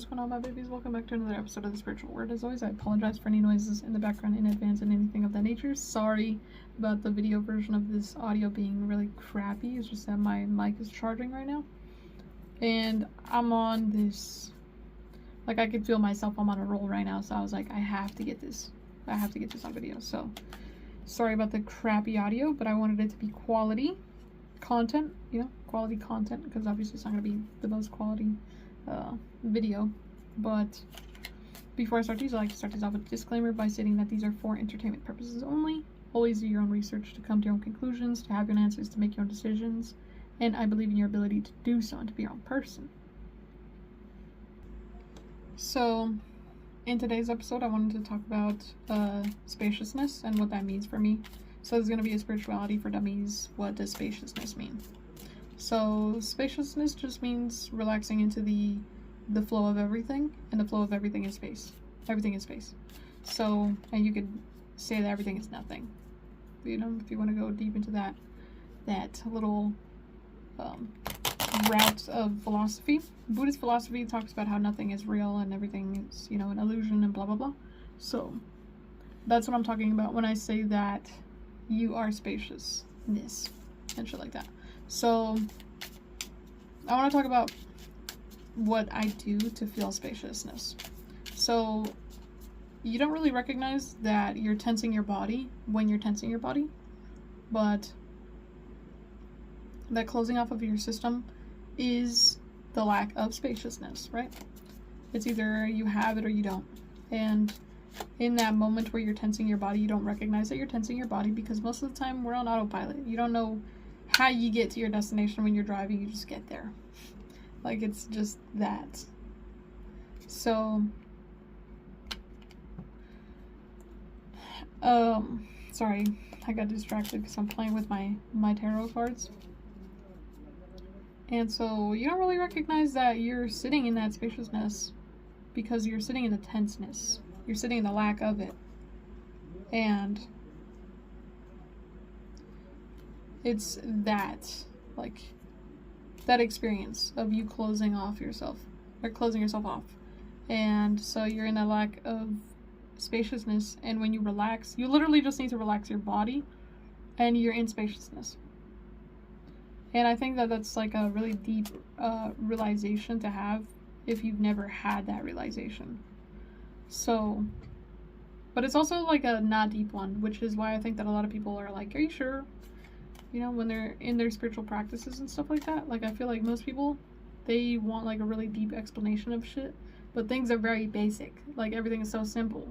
what's going on, my babies? Welcome back to another episode of The Spiritual Word. As always, I apologize for any noises in the background in advance and anything of that nature. Sorry about the video version of this audio being really crappy. It's just that my mic is charging right now. And I'm on this, like, I could feel myself, I'm on a roll right now, so I was like, I have to get this on video. So, sorry about the crappy audio, but I wanted it to be quality content, quality content, because obviously it's not going to be the most quality video. But before I start these, I like to start these off with a disclaimer by stating that these are for entertainment purposes only. Always do your own research to come to your own conclusions, to have your own answers, to make your own decisions, and I believe in your ability to do so and to be your own person. So, in today's episode, I wanted to talk about spaciousness and what that means for me. So there's going to be a spirituality for dummies. What does spaciousness mean? So spaciousness just means relaxing into the flow of everything, and the flow of everything is space. Everything is space. So, and you could say that everything is nothing. If you want to go deep into that little route of philosophy. Buddhist philosophy talks about how nothing is real and everything is, an illusion and blah blah blah. So that's what I'm talking about when I say that you are spaciousness and shit like that. So I want to talk about what I do to feel spaciousness. So you don't really recognize that you're tensing your body when you're tensing your body, but that closing off of your system is the lack of spaciousness, right? It's either you have it or you don't. And in that moment where you're tensing your body, you don't recognize that you're tensing your body because most of the time we're on autopilot. You don't know how you get to your destination when you're driving, you just get there. Like, it's just that. So, sorry, I got distracted because I'm playing with my tarot cards. And so, you don't really recognize that you're sitting in that spaciousness because you're sitting in the tenseness. You're sitting in the lack of it. And it's that, like, that experience of you closing yourself off. And so you're in that lack of spaciousness, and when you relax, you literally just need to relax your body, and you're in spaciousness. And I think that that's like a really deep realization to have if you've never had that realization. So, but it's also like a not deep one, which is why I think that a lot of people are like, are you sure? When they're in their spiritual practices and stuff like that. Like, I feel like most people, they want like a really deep explanation of shit, but things are very basic. Like, everything is so simple.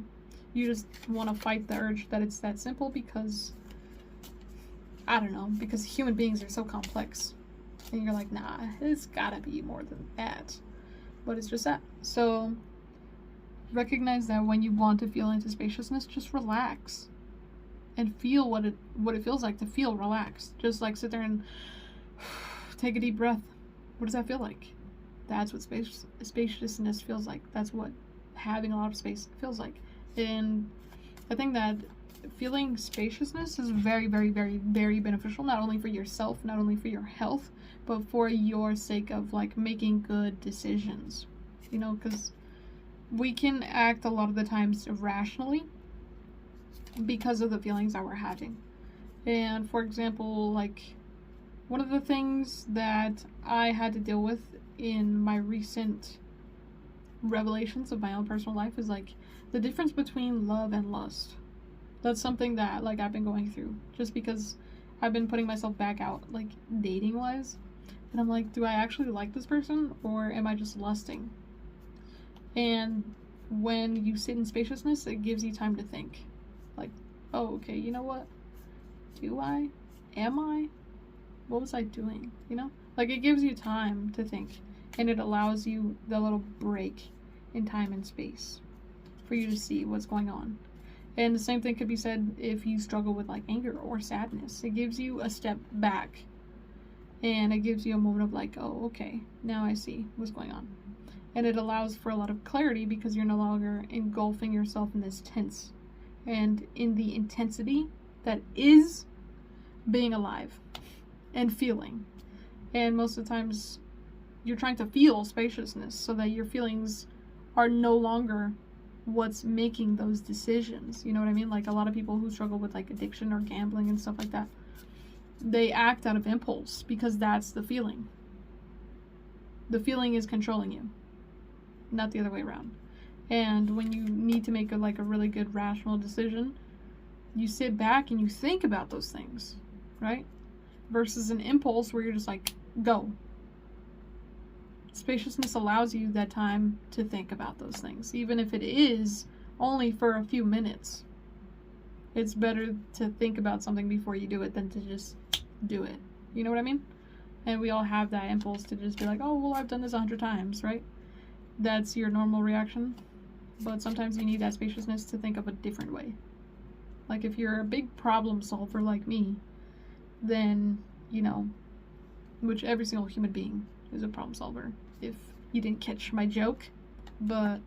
You just want to fight the urge that it's that simple because, I don't know, because human beings are so complex. And you're like, nah, it's gotta be more than that. But it's just that. So, recognize that when you want to feel into spaciousness, just relax. And feel what it feels like to feel relaxed. Just like sit there and take a deep breath. What does that feel like? That's what spaciousness feels like. That's what having a lot of space feels like. And I think that feeling spaciousness is very, very, very, very beneficial, not only for yourself, not only for your health, but for your sake of like making good decisions. Because we can act a lot of the times irrationally because of the feelings that we're having. And for example, like, one of the things that I had to deal with in my recent revelations of my own personal life is like the difference between love and lust. That's something that like I've been going through just because I've been putting myself back out, like, dating wise, and I'm like, do I actually like this person or am I just lusting? And when you sit in spaciousness, it gives you time to think. Like, oh, okay, you know what? Do I? Am I? What was I doing? Like, it gives you time to think, and it allows you the little break in time and space for you to see what's going on. And the same thing could be said if you struggle with like anger or sadness. It gives you a step back, and it gives you a moment of like, oh, okay, now I see what's going on. And it allows for a lot of clarity because you're no longer engulfing yourself in this tense and in the intensity that is being alive and feeling. And most of the times you're trying to feel spaciousness so that your feelings are no longer what's making those decisions. You know what I mean? Like a lot of people who struggle with like addiction or gambling and stuff like that, they act out of impulse because that's the feeling. The feeling is controlling you, not the other way around. And when you need to make a really good rational decision, you sit back and you think about those things, right? Versus an impulse where you're just like, go. Spaciousness allows you that time to think about those things, even if it is only for a few minutes. It's better to think about something before you do it than to just do it. You know what I mean? And we all have that impulse to just be like, oh, well, I've done this 100 times, right? That's your normal reaction. But sometimes you need that spaciousness to think of a different way. Like if you're a big problem solver like me, then, you know, which every single human being is a problem solver, if you didn't catch my joke. But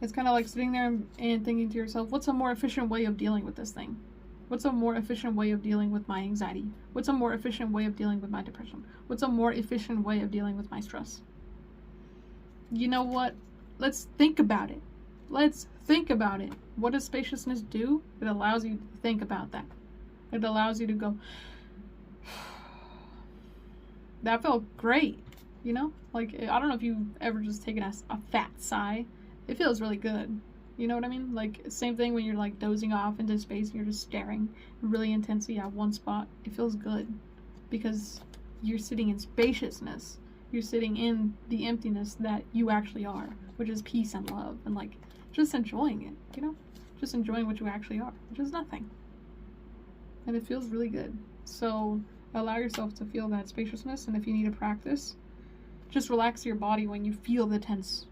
it's kind of like sitting there and thinking to yourself, what's a more efficient way of dealing with this thing? What's a more efficient way of dealing with my anxiety? What's a more efficient way of dealing with my depression? What's a more efficient way of dealing with my stress? You know what? Let's think about it. Let's think about it. What does spaciousness do? It allows you to think about that. It allows you to go, that felt great, you know? Like, I don't know if you've ever just taken a fat sigh. It feels really good. You know what I mean? Like, same thing when you're like dozing off into space and you're just staring really intensely at one spot. It feels good because you're sitting in spaciousness. You're sitting in the emptiness that you actually are, which is peace and love, and like just enjoying it, you know? Just enjoying what you actually are, which is nothing. And it feels really good. So allow yourself to feel that spaciousness, and if you need to practice, just relax your body when you feel the tense.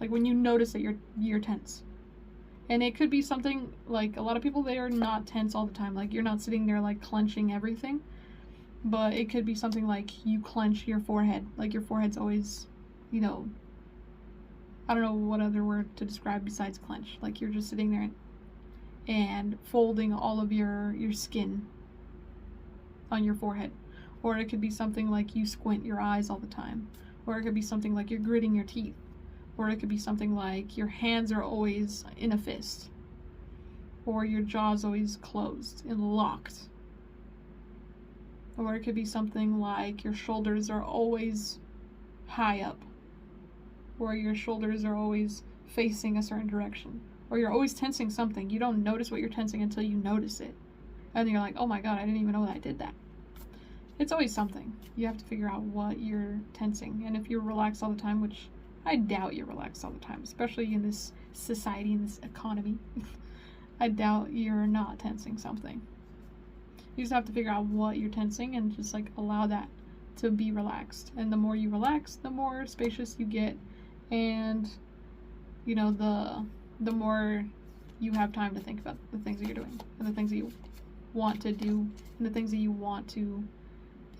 Like when you notice that you're tense. And it could be something like, a lot of people, they are not tense all the time. Like you're not sitting there like clenching everything. But it could be something like you clench your forehead. Like your forehead's always, you know, I don't know what other word to describe besides clench. Like you're just sitting there and folding all of your skin on your forehead. Or it could be something like you squint your eyes all the time. Or it could be something like you're gritting your teeth. Or it could be something like your hands are always in a fist. Or your jaw's always closed and locked. Or it could be something like your shoulders are always high up. Or your shoulders are always facing a certain direction. Or you're always tensing something. You don't notice what you're tensing until you notice it. And you're like, oh my god, I didn't even know that I did that. It's always something. You have to figure out what you're tensing. And if you're relaxed all the time, which I doubt you're relaxed all the time, especially in this society, in this economy, I doubt you're not tensing something. You just have to figure out what you're tensing and just like allow that to be relaxed. And the more you relax, the more spacious you get, and you know, the more you have time to think about the things that you're doing and the things that you want to do and the things that you want to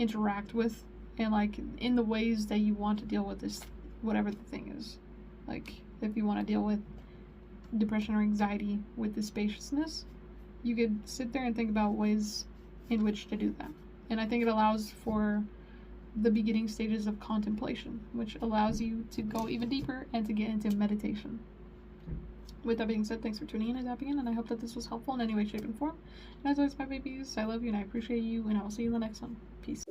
interact with, and like in the ways that you want to deal with this, whatever the thing is. Like if you want to deal with depression or anxiety with the spaciousness, you could sit there and think about ways in which to do that. And I think it allows for the beginning stages of contemplation, which allows you to go even deeper and to get into meditation. With that being said, thanks for tuning in and tapping in, and I hope that this was helpful in any way, shape, and form. And as always, my babies, I love you and I appreciate you, and I will see you in the next one. Peace.